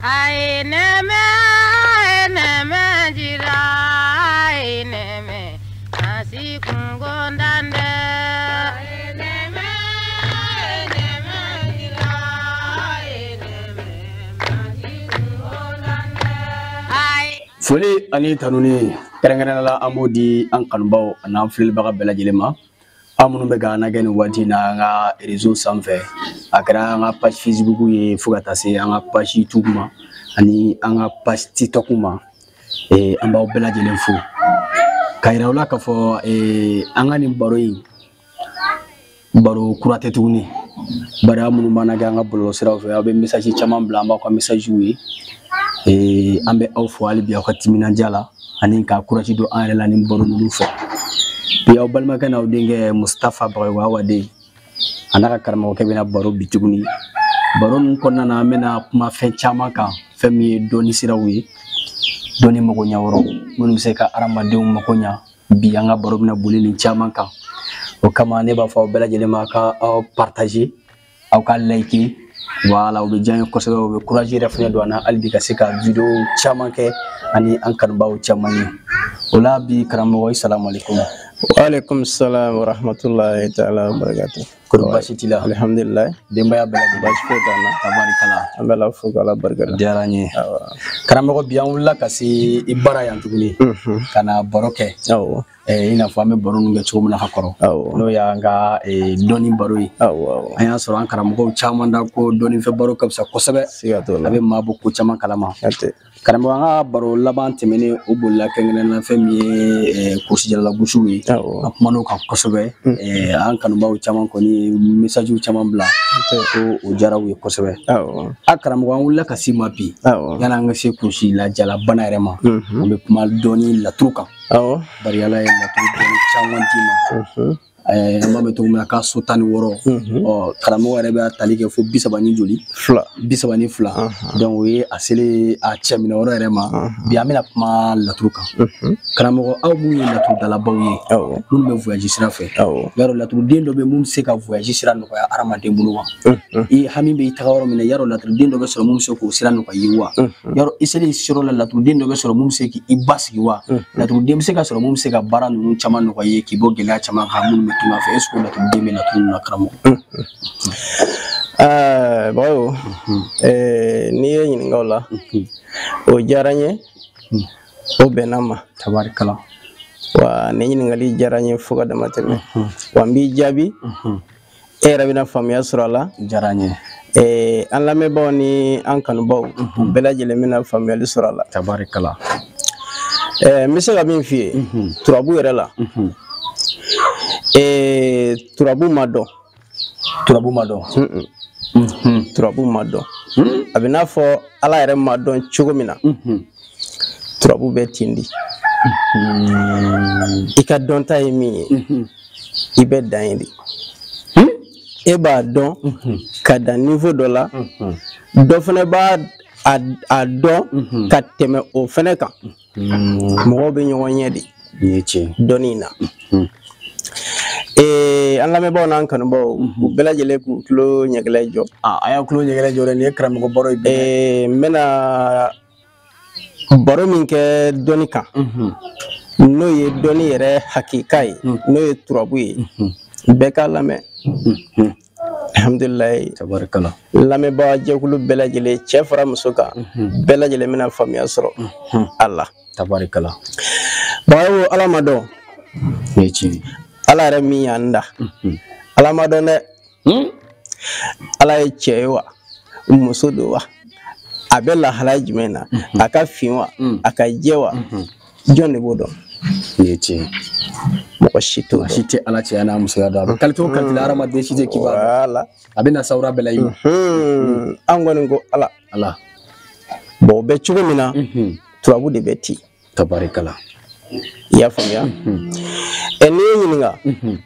Ay neme jira ay neme asi kungondande ay neme jira ay neme asi kungondande ay foli ani tanuni kerengrenala amodi an kanbaw an filbaga bela jelema amunu be gana gani wati na nga réseau sanfɛ akra nga page Facebook ye fugata se nga page YouTube ma ani nga page TikTok ma ambaw bela jelen fu kayrawla ka fo anga ni baro kurate tuguni bara amunu mana ga nga bolo siraw fe abe message chaman bla ma ko message wi ambe aw fo ali bi akatimina jala ani ka kurati do an rela ni baro nu fo bi aw balma kana aw dinge Mustafa Bagawa wade anaka karma ko bena baro bituguni baro nun konna na mena kuma fen chama kan femi doni sirawi doni mako nyawro munum se ka arama deum mako nya bi anga baro bena bulini chama kan o kama ne ba fa bela jelema ka partager aw ka like wala o be jang ko se o be courage refne do na albi ka sika video chama ke ani an kan bawo chama ni ola bi karamo wa assalamu alaikum. Waalaikum salam wa rahmatullahi ta'ala wa barakatuh. Kurbashitila alhamdulillah dembaya bela bashkotana tabarikala ambela fugala barkala jaranye karamo biyan wala kasi ibara yan tuguni kana boroke ina fami baro nge chomuna hakoro no ya nga doni baro yi aya soro an karamo chaman da ko doni fe baro kapsa kosabe abe mabu ko chaman kalama karamo nga baro laban temene ubulla kengene na femi kursi jala bushu yi apmano ka kosabe an kanu bawo chaman ko ni message chaman bla o jarawu kosabe akaramo wa wala kasi mapi yana nga se kursi la jala bana rema o be kuma doni la truka bari yala la truka chaman tima mame to mena ka sotani woro karamo ware be atali ke fo bisabani joli bisabani fla donc we asele a chemina woro rema bi amina ma la truka karamo aw mu la truka dala bawye mun be voyage sira fe yaro la truka dendo be mun se ka voyage sira no ya arama de buluwa hami be tagawro mena yaro la truka dendo be so mun se ko sira no ka yiwa yaro isele siro la truka dendo be so mun se ki ibasi wa la truka dem se ka so mun se ka bara no chama no ka ye ki bo gela chama ha mun tuma fe esko la tum demi la tum na karamo bawo ni yin ngola o jaranye o benama tabarikala wa ni yin ngali jaranye fuga da mateme wa mbi jabi rabina famiya surala jaranye an lame bawo ni an kanu bawo bela jele mina famiya surala tabarikala misala min fi turabu yere la turabu mado turabu mado abina fo ala yere mado chugomina turabu betindi ika donta yemi ibe dayindi eba don kada niveau dola do fene ba a don ka teme o fene kan mo be nyonye di yeche donina an lamé baw nan kan baw bela jele ku kilo nyegele jo aya kilo nyegele jo ne kram ko boro mena boro min ke doni kan no ye doni yere hakikai no ye turabu ye beka lamé alhamdulillah tabarakallah lamé baw je kulu bela jele chefra musoka bela jele mena famiya soro Allah tabarakallah bawo alamado yechi ala remi yanda ala madone ala echewa musudowa abella halaji mena aka fiwa aka jewa jonne bodo yechi mo shito shite ala che ana musuya da kalto kaltila arama de shite kiba ala abina saura belayi angoni go ala bo be chugumina turabu de beti tabarikala ya famia eni yininga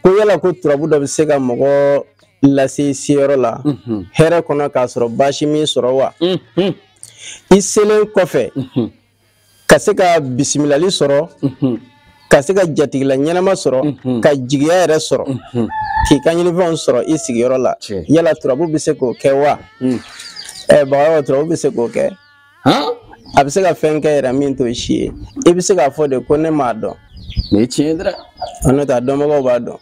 ko yala ko turabu do be sega mogo la siro la here kono ka soro bashi mi soro wa iselen kofe kaseka bismillah soro kaseka jatigla nyanama soro ka jigiya yere soro ki kanyini fon soro isigiro la yala turabu be seko kewa bawa turabu be seko ke a bɛ se ka fɛn kɛ yɛrɛ min t'o si ye i bɛ se k'a fɔ de ko ne m'a dɔn ni tiɲɛ dɛ n'o tɛ a dɔnbagaw b'a dɔn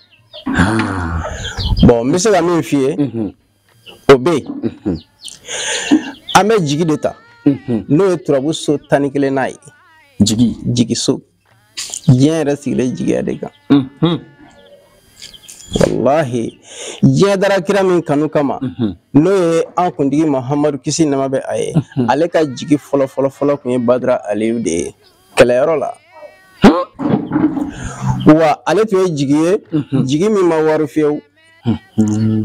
bon n bɛ se ka min f'i ye o bɛ yen an bɛ jigi de ta n'o ye turabu so 11 n'a ye jigi so diɲɛ yɛrɛ sigilen jigiya de kan wallahi diɲɛ dara kira min kanu kama n'o ye an kuntigi Mahamadu kisi nama bɛ a ye ale ka jigi fɔlɔ kun ye Badara Aliyu de ye kɛlɛyɔrɔ la wa ale tun ye jigi ye jigi min ma wari fiyewu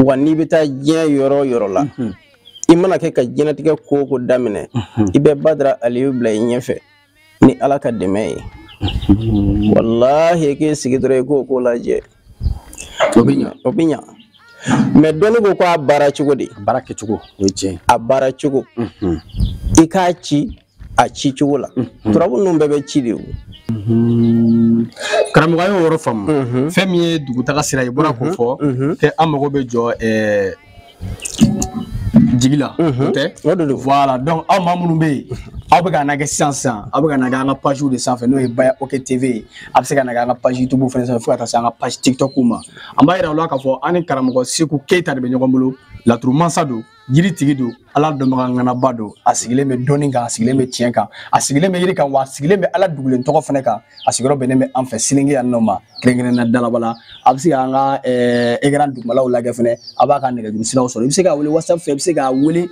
wa n'i bɛ taa diɲɛ yɔrɔ yɔrɔ la i mana kɛ ka diɲɛlatigɛ ko o ko daminɛ i bɛ Badara Aliyu bila i ɲɛfɛ ni Ala ka dɛmɛ ye wallahi k'i sigi dɔrɔn i k'o ko lajɛ o bɛ ɲa mais dɔnni ko k'a baara cogo de baara kɛcogo o ye tiɲɛ a baara cogo i k'a ci a ci cogo la turabu ninnu bɛɛ bɛ ci de o karamɔgɔ y'o yɔrɔ faamu fɛn min ye dugutaga sira ye bɔra k'o fɔ kɛ an mago bɛ jɔ jigi la o tɛ voilà donc aw maa minnu bɛ yen aw bɛ ka na kɛ sisan aw bɛ ka na kɛ an ka page de sanfɛ n'o ye Baya OK TV a bɛ se ka na kɛ an ka page YouTube fana sanfɛ fo ka taa se an ka page TikTok ma an b'a yira aw la k'a fɔ an ni karamɔgɔ Seku Keyita de bɛ ɲɔgɔn bolo laturu mansa don jiri tigi don Ala dɔnbaga ŋanaba don a sigilen bɛ dɔnni kan a sigilen bɛ tiɲɛ kan a sigilen bɛ yiri kan wa a sigilen bɛ Ala dugulen tɔgɔ fana kan a sigiyɔrɔ bɛnnen bɛ an fɛ Silenge yan nɔ ma kɛrɛnkɛrɛnnenya Dalaba la a bɛ se k'an ka écran dugumalaw lajɛ fɛnɛ a b'a ka nɛgɛjuru siraw sɔrɔ i bɛ se k'a wele WhatsApp fɛ i bɛ se k'a wele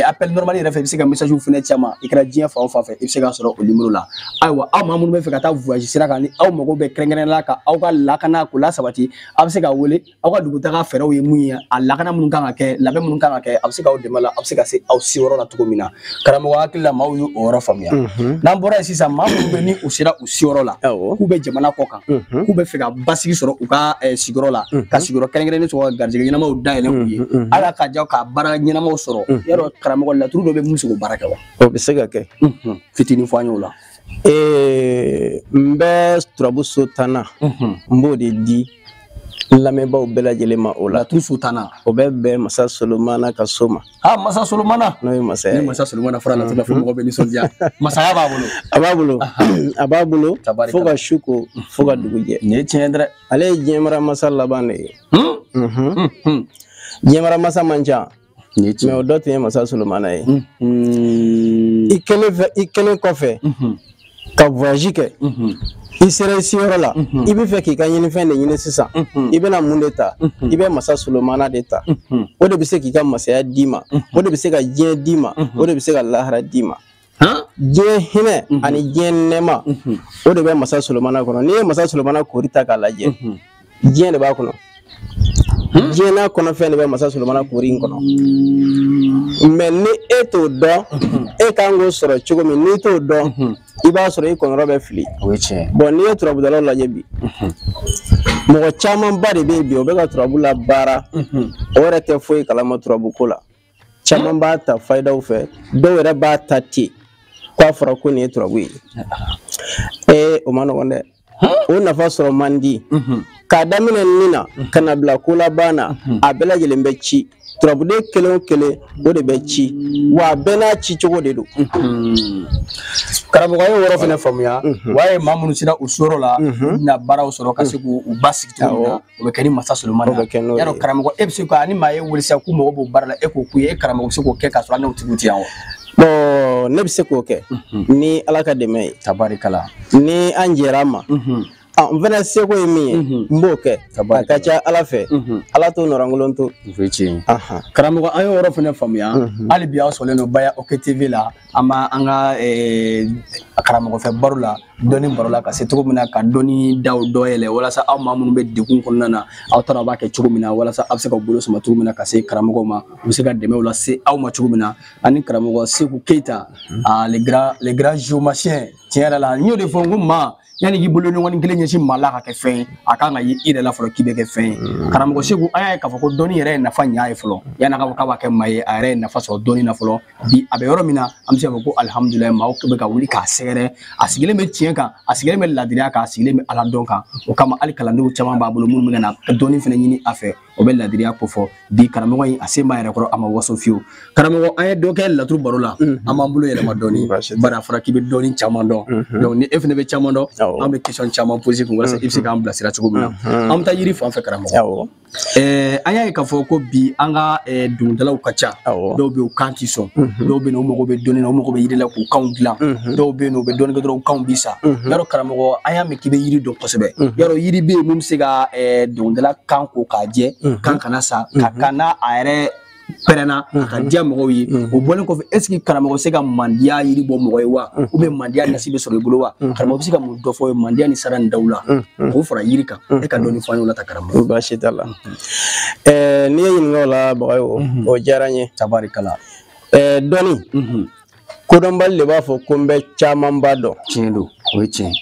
appel normal yɛrɛ fɛ i bɛ se ka message fɛnɛ caman i kɛra diɲɛ fan o fan fɛ i bɛ se k'a sɔrɔ o numéro la ayiwa aw maa minnu bɛ fɛ ka taa voyage sira kan ni aw mago bɛ kɛrɛnkɛrɛnnenya ka aw ka lakana k'o lasabati a bɛ se k'a wele aw ka dugutaga fɛɛrɛw ye mun ye a lakana minnu kan ka kɛ labɛn minnu kan ka kɛ a bɛ se k'aw dɛmɛ la a bɛ se ka se aw seyɔrɔ la cogo min na karamɔgɔ hakili la maaw y'o yɔrɔ faamuya n'an bɔra yen sisan maa minnu bɛ ni u sera u seyɔrɔ la k'u bɛ jamana kɔ kan k'u bɛ fɛ ka basigi sɔrɔ u ka sigiyɔrɔ la ka sigiyɔrɔ kɛrɛnkɛrɛnnen sɔrɔ ka garijɛgɛ ɲɛnamaw dayɛlɛ u ye ala ka diya ka baara ɲɛnamaw sɔrɔ yarɔ karamɔgɔ laturu dɔ bɛ mun se k'o baara kɛ wa o bɛ se ka kɛ fitinin fɔ an y'o la n bɛ turabu so 10 n b'o de di lamɛnbaaw bɛɛ lajɛlen ma o la laturu so 10 o bɛ bɛn masa Solomana ka so ma masa Solomana n'o ye masaya ni masa Solomana fɔra laturu la fo mɔgɔ bɛ nisɔndiya masaya b'a bolo a b'a bolo fo ka su ko fo ka dugu jɛ nin ye tiɲɛ dɛ ale ye diɲɛ mara masa laban de ye diɲɛ mara masa man ca mais o dɔ tun ye masa Solomana ye i kelen kɔfɛ ka voyage kɛ i sera i seyɔrɔ la i bɛ fɛ k'i ka ɲinifɛn de ɲini sisan i bɛna mun de ta i bɛ masa Solomana de ta o de bɛ se k'i ka masaya d'i ma o de bɛ se ka diɲɛ d'i ma o de bɛ se ka lahara d'i ma diɲɛ hinɛ ani diɲɛ nɛɛma o de bɛ masa Solomana kɔnɔ n'i ye masa Solomana koori ta k'a lajɛ diɲɛ de b'a kɔnɔ diɲɛ n'a kɔnɔfɛn de bɛ masa Solomana koori in kɔnɔ mais ni e t'o dɔn e kan k'o sɔrɔ cogo min n'i t'o dɔn i b'a sɔrɔ i kɔnɔrɔ bɛ fili o ye tiɲɛ bon n'i ye turabudalaw lajɛ bi mɔgɔ camanba de bɛ yen bi o bɛ ka turabu la baara o yɛrɛ tɛ foyi kalama turabuko la caman b'a ta fayidaw fɛ dɔw yɛrɛ b'a ta ten k'a fɔra ko nin ye turabu ye o ma nɔgɔn dɛ o nafa sɔrɔ man di k'a daminɛ nin na ka na bila ko laban na a bɛɛ lajɛlen bɛ ci turabuden kelen o kelen o de bɛ ci wa bɛɛ n'a ci cogo de don karamɔgɔ ye yɔrɔ fana faamuya wa ye maa minnu sera u seyɔrɔ la u bɛna baaraw sɔrɔ ka se k'u basigi cogo min na o bɛ kɛ ni masa Solomana yarɔ karamɔgɔ e bɛ se ka ni maa ye wele sisan k'u mago b'o baara la e k'o k'u ye e karamɔgɔ bɛ se k'o kɛ k'a sɔrɔ n'o tigiw tɛ yan wa bon ne bɛ se k'o kɛ ni Ala ka dɛmɛ ye tabarikala ni an jɛra a ma n fana seko ye min ye n b'o kɛ a ka ca Ala fɛ Ala t'o nɔrɔnkolon to karamɔgɔ an y'o yɔrɔ fana faamuya hali bi aw sɔrɔlen don Baya OK TV la an b'a an ka karamɔgɔ fɛ baro la dɔnni baro la ka se cogo min na ka dɔnni daw dɔ yɛlɛ walasa aw maa minnu bɛ degun kɔnɔna na aw taara b'a kɛ cogo min na walasa aw bɛ se ka bolo sama cogo min na ka se karamɔgɔw ma u bɛ se ka dɛmɛw lase aw ma cogo min na ani karamɔgɔ Seku Keyita les grands géomatiens tiɲɛ yɛrɛ la n y'o de fɔ n ko maa yani gi bolo ni woni kelen nyesi mala ka ke fen aka nga yi ide la folo kibe ke fen karamɔgɔ segu aya ka fɔ ko dɔni yɛrɛ nafa nya ye fɔlɔ yana ka ba kɛ maye a yɛrɛ nafa sɔrɔ dɔni na fɔlɔ bi a bɛ yɔrɔ min na an bɛ se ka fɔ ko alhamdulillah maaw bɛ ka wuli k'a sɛgɛrɛ a sigilen bɛ tiɲɛ kan a sigilen bɛ ladiriya kan a sigilen bɛ ala dɔn kan o kama hali kalandenw caman b'a bolo minnu bɛ na dɔni fana ɲini a fɛ o bɛ ladiriya ko fɔ bi karamɔgɔ in a se b'a yɛrɛ kɔrɔ a ma waso fiyewu karamɔgɔ an ye dɔ kɛ laturu baro la an b'an bolo yɛlɛma dɔɔni bari a fɔra k'i bɛ dɔɔni caman dɔn donc ni e fana bɛ caman dɔn an bɛ question caman poser kun walasa i bɛ se k'an bilasira cogo min na an bɛ taa yiri fan fɛ karamɔgɔ an y'a ye k'a fɔ ko bi an ka dɔnkilidalaw ka ca dɔw bɛ yen u kan tɛ sɔn dɔw bɛ yen u mago bɛ dɔnni na u mago bɛ yiri la k'u kanw dilan dɔw bɛ yen u bɛ dɔnni kɛ dɔrɔn u kanw bi sa yarɔ karamɔgɔ an y'a mɛn k'i bɛ yiri dɔn kosɛbɛ yarɔ yiri bɛ yen mun bɛ se ka dɔnkilidala kan ko k'a jɛ kan kana sa ka kan n'a a yɛrɛ pɛrɛnna ka diya mɔgɔw ye o bɔlen kɔfɛ est-ce que karamɔgɔ bɛ se ka mandiya yiri bɔ mɔgɔ ye wa ou bien mandiya nasi bɛ sɔrɔ i bolo wa karamɔgɔ bɛ se ka mun dɔ fɔ mandiya ni sara ni daw la k'o fara yiri kan e ka dɔɔni fɔ an ye o la ta karamɔgɔ. baasi t'a la n'i ye ɲininka o la Bagayogo o diyara n ye tabarikala dɔnni kodɔnbali de b'a fɔ ko n bɛ camanba dɔn tiɲɛ don o ye tiɲɛ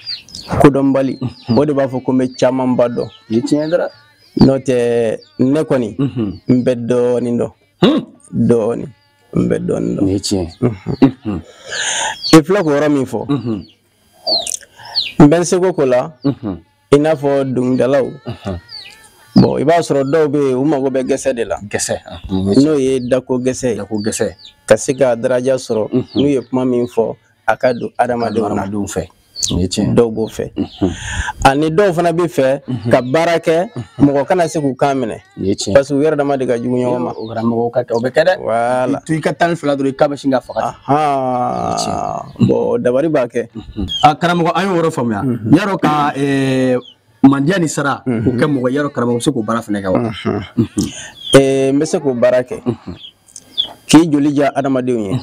kodɔnbali o de b'a fɔ ko n bɛ camanba dɔn i ye tiɲɛ dɔrɔn n'o tɛ ne kɔni n bɛ dɔɔni dɔn dɔɔni n bɛ dɔɔni dɔn o ye tiɲɛ i filɛ k'o yɔrɔ min fɔ n bɛ n seko ko la i n'a fɔ dɔnkilidalaw bon i b'a sɔrɔ dɔw bɛ yen u mago bɛ gɛsɛ de la gɛsɛ n'o ye dako gɛsɛ ye dako gɛsɛ ka se ka daraja sɔrɔ n'u ye kuma min fɔ a ka don adamadenw fɛ dɔw b'o fɛ ani dɔw fana bɛ fɛ ka baara kɛ mɔgɔ kana se k'u kan minɛ parce que u yɛrɛ dama de ka jugu ɲɔgɔn ma o karamɔgɔ ka kɛ o bɛ kɛ dɛ voilà to i ka tan ni fila dɔrɔn i k'a bɛ sin ka faga bon dabari b'a kɛ karamɔgɔ an y'o yɔrɔ faamuya yarɔ ka mandiya ni sara k'o kɛ mɔgɔ yarɔ karamɔgɔ bɛ se k'o baara fana kɛ wa n bɛ se k'o baara kɛ k'i joli diya adamadenw ye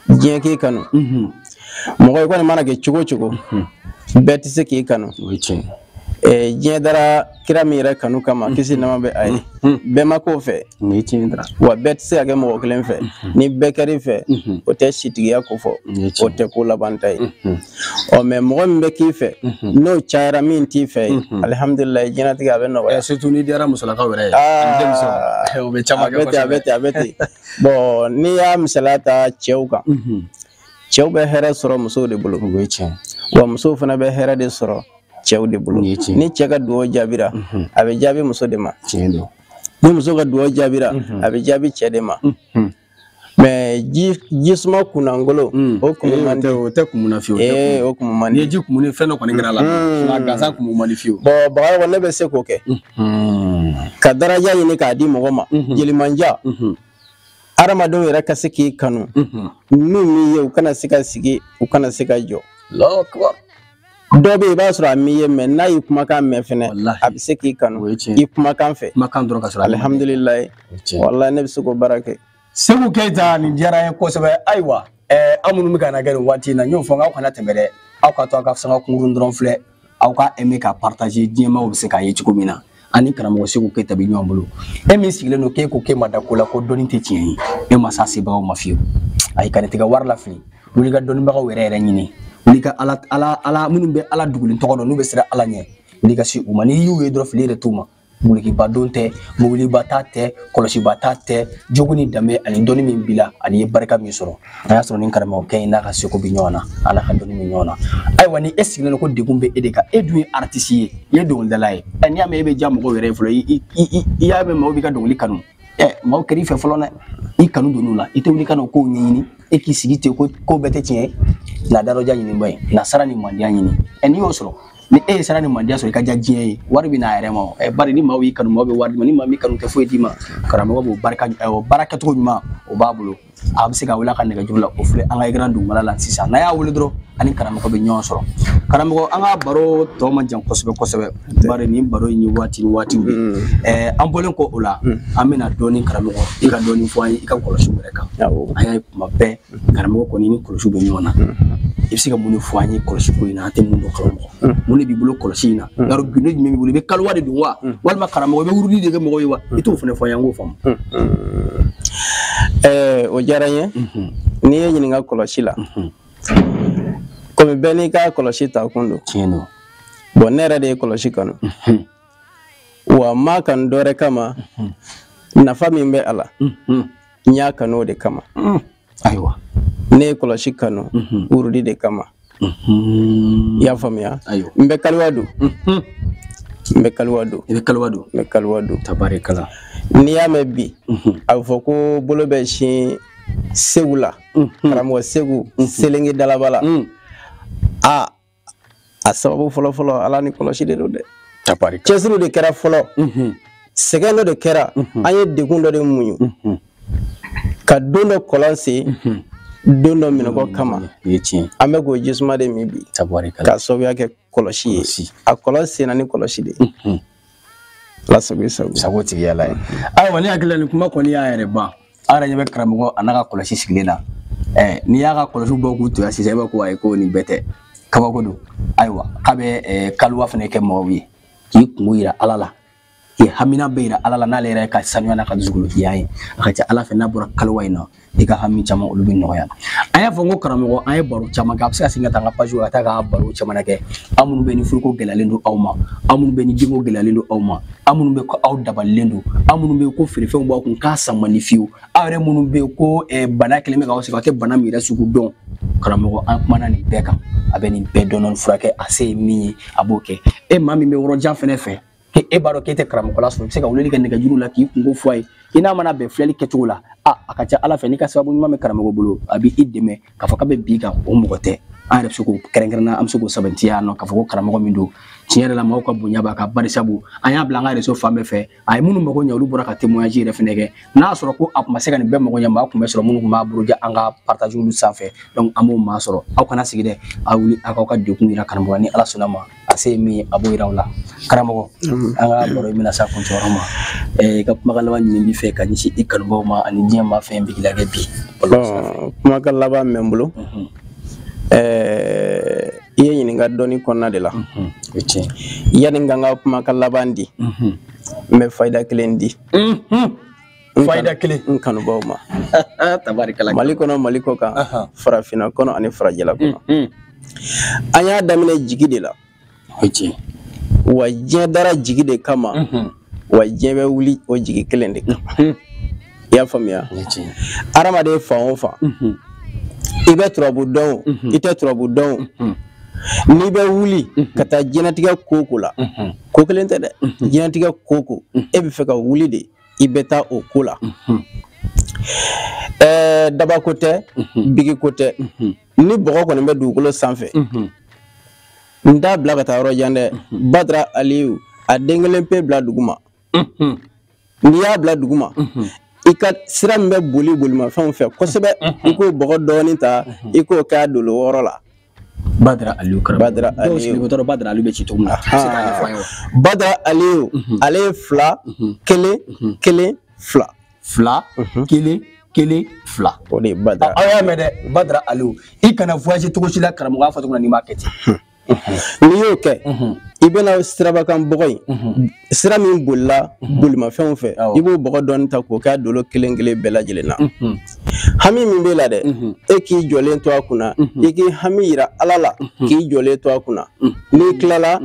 diɲɛ k'i kanu mɔgɔ i kɔni mana kɛ cogo cogo bɛɛ tɛ se k'i kanu o ye tiɲɛ diɲɛ dara kira min yɛrɛ kanu kama kisi nama bɛ a ye bɛɛ ma k'o fɛ o ye tiɲɛ dara wa bɛɛ tɛ se ka kɛ mɔgɔ kelen fɛ ni bɛɛ kɛr'i fɛ o tɛ sitigiya ko fɔ o tɛ ko laban ta ye mɛ mɔgɔ min bɛ k'i fɛ n'o cayara min t'i fɛ ye alihamudulila diɲɛlatigɛ a bɛ nɔgɔya surtout ni diyara musolakaw yɛrɛ ye o bɛ caman kɛ a bɛ ten bon n'i y'a misaliya ta cɛw kan cɛw bɛ hɛrɛ sɔrɔ musow de bolo o ye tiɲɛ wa musow fana bɛ hɛrɛ de sɔrɔ cɛw de bolo ni cɛ ka dugawu jaabira a bɛ jaabi muso de ma tiɲɛ don ni muso ka dugawu jaabira a bɛ jaabi cɛ de ma mais jisuma kunnangolo o kumu man di o tɛ kumuna fiyewu o kumu man di ni ye ji kumuni fɛn dɔ kɔni kɛra la nka gansan kumu man di fiyewu bon Bagayogo ne bɛ se k'o kɛ ka daraja ɲini k'a di mɔgɔ ma jelimanja adamadenw yɛrɛ ka se k'i kanu n'u m'i ye u kana se ka sigi u kana se ka jɔ dɔ bɛ yen i b'a sɔrɔ a m'i ye mɛ n'a y'i kumakan mɛn fɛnɛ a bɛ se k'i kanu i kumakan fɛ kumakan dɔrɔn ka sɔrɔ alihamudulila walahi ne bɛ se k'o baara kɛ Segu Keyita nin diyara n ye kosɛbɛ ayiwa aw minnu bɛ ka na kɛ nin waati in na n y'o fɔ n k'aw kana tɛmɛ dɛ aw ka to aw ka sanga kunkurun dɔrɔn filɛ aw ka aimer ka partager diɲɛmaaw bɛ se k'a ye cogo min na ani karamɔgɔ Segu Keyita bɛ ɲɔgɔn bolo e min sigilen don k'e ko k'e ma da ko la ko dɔnni tɛ tiɲɛ ye e ma s'a sebagaw ma fiyewu ayi ka ne tɛ ka wari lafili wuli ka dɔnnibagaw yɛrɛ ɲini wuli ka ala minnu bɛ ala dugulen tɔgɔ dɔn n'u bɛ siran ala ɲɛ wuli ka se u ma n'i y'u ye dɔrɔn fili yɛrɛ t'u ma bulikiba don tɛ mobiliba ta tɛ kɔlɔsiba ta tɛ jogo ni danbe ani dɔnni min b'i la ani ye barika min sɔrɔ a y'a sɔrɔ ni karamɔgɔkɛ in n'a ka seko bɛ ɲɔgɔn na ala ka dɔnni bɛ ɲɔgɔn na ayiwa ni e sigilen don ko degun bɛ e de kan e dun ye artiste ye i ye dɔnkilidala ye n'i y'a mɛn e bɛ diya mɔgɔw yɛrɛ ye fɔlɔ i y'a mɛn maaw b'i ka dɔnkili kanu maaw kɛr'i fɛ fɔlɔ dɛ i kanu donn'u la i tɛ wuli ka n'o kow ɲɛɲini e k'i sigi ten ko bɛɛ tɛ tiɲɛ ye na daraja ɲiniba ye na sara ni mandiya ɲini n'i y'o sɔrɔ ni e ye sara ni mandiya sɔrɔ i ka diya diɲɛ ye wari bɛ n'a yɛrɛ ma bari ni maaw y'i kanu maaw bɛ wari d'i ma ni maa min kanu tɛ foyi d'i ma karamɔgɔ b'o baara kɛcogo ɲuman o b'a bolo a bɛ se ka wuli a ka nɛgɛjuru la o filɛ an ka écran dugumala la sisan n'a y'a wele dɔrɔn ani karamɔgɔ bɛ ɲɔgɔn sɔrɔ karamɔgɔ an ka baro tɔ man jan kosɛbɛ kosɛbɛ bari nin baro in ye waati ni waatiw de an bɔlen kɔ o la an bɛna dɔɔni karamɔgɔ i ka dɔɔni fɔ an ye i ka kɔlɔsiw yɛrɛ kan an y'a ye kuma bɛɛ karamɔgɔ kɔni ni kɔlɔsiw bɛ ɲɔgɔn na i bɛ se ka mun de fɔ an ye kɔlɔsi ko in na an tɛ mun dɔn karamɔgɔ mun de b'i bolo kɔlɔsi in na yɔrɔ gundo jumɛn b'i bolo i bɛ kaliwa de don wa walima karamɔgɔ i bɛ wurudi de kɛ mɔgɔw ye wa i t'o fana fɔ an ye an k'o faamu. O diyara n ye n'i ye ɲininka kɔlɔsi la komi bɛɛ n'i ka kɔlɔsi ta kun don. Tiɲɛ don. Bon ne yɛrɛ de ye kɔlɔsi kanu. Wa ma kanu dɔwɛrɛ kama nafa min bɛ a la n y'a kanu o de kama. Ayiwa. Ne ye kɔlɔsi kanu urudi de kama. I y'a faamuya. N bɛ kaliwa don. N bɛ kaliwa don. I bɛ kaliwa don. N bɛ kaliwa don. Tabarikala. N'i y'a mɛn bi a bɛ fɔ ko bolo bɛ sin Segu la. Karamɔgɔ Segu Selenge Dalaba la. A sababu fɔlɔ Ala ni kɔlɔsi de don dɛ. Tabarikala. Cɛsiriw de kɛra fɔlɔ. Sɛgɛn dɔ de kɛra an ye degun dɔ de muɲu. Ka don dɔ kɔlɔn sen don dɔ minɛkɔ kama. An bɛ k'o jisuma de min bi. Tabarikala. Ka sababuya kɛ kɔlɔsi ye. A kɔlɔn senna ni kɔlɔsi de ye. Ala sago i sago. Sago tigi Ala ye. Ayiwa ne hakili la nin kuma kɔni y'a yɛrɛ ban. An yɛrɛ ɲɛ bɛ karamɔgɔ a n'a ka kɔlɔsi sigilen na. N'i y'a ka kɔlɔsi bɔ k'u to yan sisan i b'a ko ayi ko nin bɛɛ tɛ. Kabako don. Ayiwa k'a bɛ kaliwa fana kɛ mɔgɔw ye. K'i kungo yira Ala la. K'i hamina bɛ yira Ala la n'ale yɛrɛ ka sanuya n'a ka dusukolo diya ye. A ka ca Ala fɛ n'a bɔra kaliwa in na i ka hami caman olu bɛ nɔgɔya. An y'a fɔ n ko karamɔgɔ an ye baro caman kɛ a bɛ se ka segin ka taa an ka page ka taa ka baro caman kɛ. An minnu bɛ ni furuko gɛlɛyalen don aw ma. An minnu bɛ ni denko gɛlɛyalen don aw ma. An minnu bɛ ko aw dabalilen don. An minnu bɛ ko feerefɛnw b'aw kun k'a san man di fiyewu. Aw yɛrɛ minnu bɛ ko bana kelen bɛ k'aw sɛgɛn aw tɛ bana min yɛrɛ sugu dɔn. Karamɔgɔ an kumana nin bɛɛ kan. A bɛ nin bɛɛ dɔɔnin furakɛ a se ye min ye a b'o kɛ. Maa min bɛ yɔrɔjan fɛnɛ fɛ e b'a dɔn k'e tɛ karamɔgɔ la sɔrɔ i bɛ se ka wulili kɛ nɛgɛjuru la k'i kungo fɔ a ye i n'a mana bɛn filɛli kɛcogo la a ka ca Ala fɛ n'i ka sababu ɲuman bɛ karamɔgɔ bolo a bɛ i dɛmɛ k'a fɔ k'a bɛ bi kan o mɔgɔ tɛ an yɛrɛ bɛ se k'o kɛrɛnkɛrɛnnen an bɛ se k'o sɛbɛntiya yan nɔ k'a fɔ ko karamɔgɔ min don tiɲɛ yɛrɛ la maaw ka bonya b'a kan bari sabu an y'a bila an ka réseau fan bɛɛ fɛ a ye minnu mago ɲɛ olu bɔra ka témoignage yɛrɛ fɛnɛ kɛ n'a y'a sɔrɔ ko a tun ma se ka nin bɛɛ mago ɲɛ maa tun bɛ sɔrɔ minnu tun b'a buruja an ka partage olu sanfɛ donc an b'o maa sɔrɔ aw kana sigi dɛ aw wuli aw k'aw ka degun yira karamɔgɔ ni Ala sɔnna ma a se ye min ye a b'o yira aw la karamɔgɔ an ka baro in bɛna se a kuncɛyɔrɔ ma i ka kumakan laban ɲini b'i fɛ ka ɲɛsin i kanubaw ma ani diɲɛ maa fɛn bɛ kɛ bi kumakan laban min bɛ n bolo I ye ɲininka dɔɔni kɔnɔna de la yanni n ka n ka kumakan laban di n bɛ fayida kelen di fayida kelen n kanubaw ma tabarikala Mali kɔnɔ Mali kɔ kan farafinna kɔnɔ ani farajɛla kɔnɔ an y'a daminɛ jigi de la wa diɲɛ dara jigi de kama wa diɲɛ bɛ wuli o jigi kelen de kama i y'a faamuya adamaden fan o fan i bɛ turabu dɔn i tɛ turabu dɔn n'i bɛ wuli ka taa diɲɛlatigɛ ko o ko la ko kelen tɛ dɛ diɲɛlatigɛ ko o ko e bɛ fɛ ka wuli de i bɛ taa o ko la dabako tɛ bigi ko tɛ ni bɔgɔ kɔni bɛ dugukolo sanfɛ n t'a bila ka taa yɔrɔ jan dɛ Badara Aliyu a den kelen pe bila duguma n'i y'a bila duguma i ka sira min bɛ boli bolimafɛnw fɛ kosɛbɛ i k'o bɔgɔ dɔɔni ta i k'o k'a dolo wɔɔrɔ la Badara Aliyu Badara Aliyu Badara Aliyu bɛ ci cogo min na Badara Aliyu ale ye 2 1 1 2 2 1 2 o de ye Badara aw y'a mɛn dɛ Badara Aliyu i kana voyage cogo si la karamɔgɔ a fɔ cogo min na n'i m'a kɛ ten n'i y'o kɛ i bɛna sirabakan bɔgɔ in sira min bolila bolimafɛnw fɛ i b'o bɔgɔ dɔɔni ta k'o k'a dolo kelen kelen bɛɛ lajɛlen na hami min b'e la dɛ e k'i jɔlen to a kunna i k'i hami yira Ala la k'i jɔlen to a kunna n'i tilala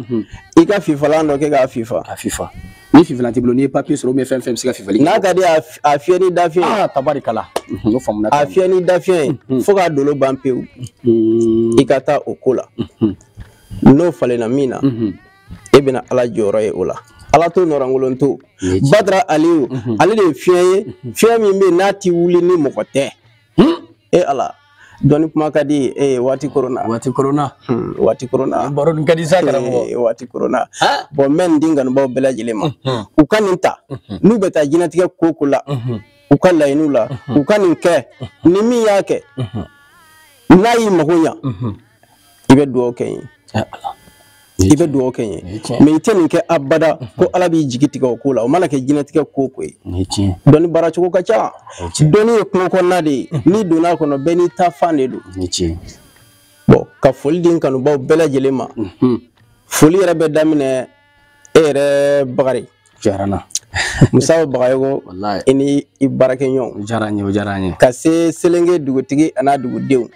i ka fifalan dɔ kɛ k'a fifa ni fifilan t'i bolo n'i ye papier sɔrɔ ou bien fɛn bɛ se ka fifali n'a ka di a fiyɛ ni dafiɲɛ tabarikala n'o faamuna a fiyɛ ni dafiɲɛ fo k'a dolo ban pewu i ka taa o ko la n'o falenna min na e bɛna Ala jɔyɔrɔ ye o la Ala t'o nɔrɔngolon to Badara Aliyu ale de ye fiɲɛ ye fiɲɛ min bɛ yen n'a ti wuli ni mɔgɔ tɛ e Ala dɔnni kuma ka di waati korona baro nin ka di sa karamɔgɔ waati korona bon n bɛ nin di n kanubaw bɛɛ lajɛlen ma u ka nin ta n'u bɛ taa diɲɛlatigɛ ko o ko la u ka laɲiniw la u ka nin kɛ ni min y'a kɛ n'a y'i mago ɲa i bɛ dugawu kɛ n ye i bɛ dugawu kɛ n ye mais i tɛ nin kɛ abada ko Ala b'i jigi tigɛ o ko la o mana kɛ diɲɛlatigɛ ko o ko ye dɔnni baara cogo ka ca dɔnni ye kungo kɔnɔna de ye n'i donna a kɔnɔ bɛɛ n'i ta fan de don bon ka foli di n kanubaw bɛɛ lajɛlen ma foli yɛrɛ bɛ daminɛ e yɛrɛ Bakari Musa Bagayogo i ni i baarakɛɲɔgɔnw o diyara n ye ka se Selenge dugutigi a n'a dugudenw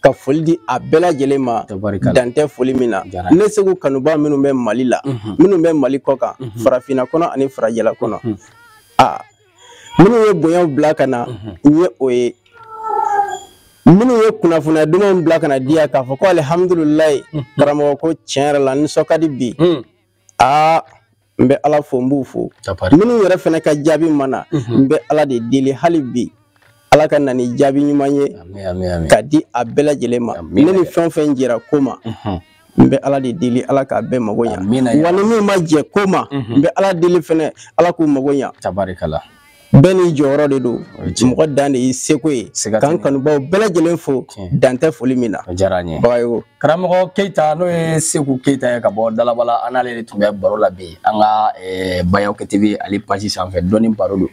ka foli di a bɛɛ lajɛlen ma dan tɛ foli min na ne segu kanuba minnu bɛ Mali la minnu bɛ Mali kɔ kan farafinna kɔnɔ ani farajɛla kɔnɔ minnu ye bonyaw bila ka na n ye o ye minnu ye kunnafoniya dumanw bila ka na di yan k'a fɔ ko alihamudulilayi karamɔgɔ ko tiɲɛ yɛrɛ la nisɔn ka di bi n bɛ Ala fo n b'u fo minnu yɛrɛ fana ka jaabi mana n bɛ Ala de deli hali bi Ala ka na ni jaabi ɲuman ye ka di a bɛɛ lajɛlen ma ne ni fɛn o fɛn jɛra ko ma n bɛ Ala de deli Ala k'a bɛɛ mago ɲa wa ni min ma jɛ ko ma n bɛ Ala deli fɛnɛ Ala k'u mago ɲa bɛɛ n'i jɔyɔrɔ de don mɔgɔ dan de y'i seko ye k'an kanubaw bɛɛ lajɛlen fo dan tɛ foli min na Bagayogo karamɔgɔ Keyita n'o ye Seku Keyita ye ka bɔ Dalabala an n'ale de tun bɛ baro la bi an ka Bayawkɛ TV ale page sanfɛ dɔnni baro don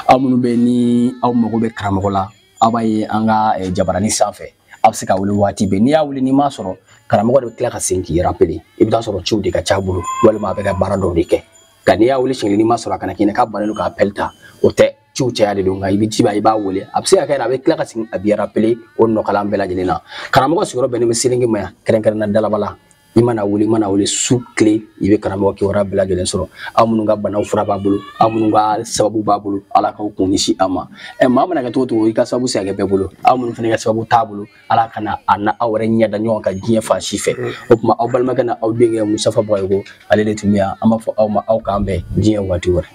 aw minnu bɛ ni aw mago bɛ karamɔgɔ la aw b'a ye an ka jabaranin sanfɛ aw bɛ se ka wuli waati bɛɛ n'i y'a wuli n'i m'a sɔrɔ karamɔgɔ de bɛ tila ka segin k'i rappeler i bɛ taa sɔrɔ ciw de ka ca a bolo walima a bɛ ka baara dɔw de kɛ nka n'i y'a wuli siɲɛ n'i m'a sɔrɔ a kana k'i k'a bannen don ka appel ta o tɛ ciw caya de don nka i bɛ jiba i b'a wele a bɛ se ka kɛ a bɛ tila ka segin a b'i rappeler o nɔkalan bɛɛ lajɛlen na karamɔgɔ sigiyɔrɔ bɛnnen bɛ Selinge ma yan kɛrɛnkɛrɛnna Dalabala i mana wele su tile i bɛ karamɔgɔ kibaruya bɛɛ lajɛlen sɔrɔ aw minnu ka banaw fura b'a bolo aw minnu ka sababu b'a bolo Ala k'aw kun ɲɛsin a ma maa mana kɛ cogo o cogo i ka sababu se ka kɛ bɛɛ bolo aw minnu fana ka sababu t'a bolo Ala kana a na aw yɛrɛ ɲɛ da ɲɔgɔn kan diɲɛ fan si fɛ o tuma aw balimakɛ na aw denkɛ Musafa Bagayogo ale de tun bɛ yan an b'a fɔ aw ma aw k'an bɛn diɲɛ waati wɛrɛ.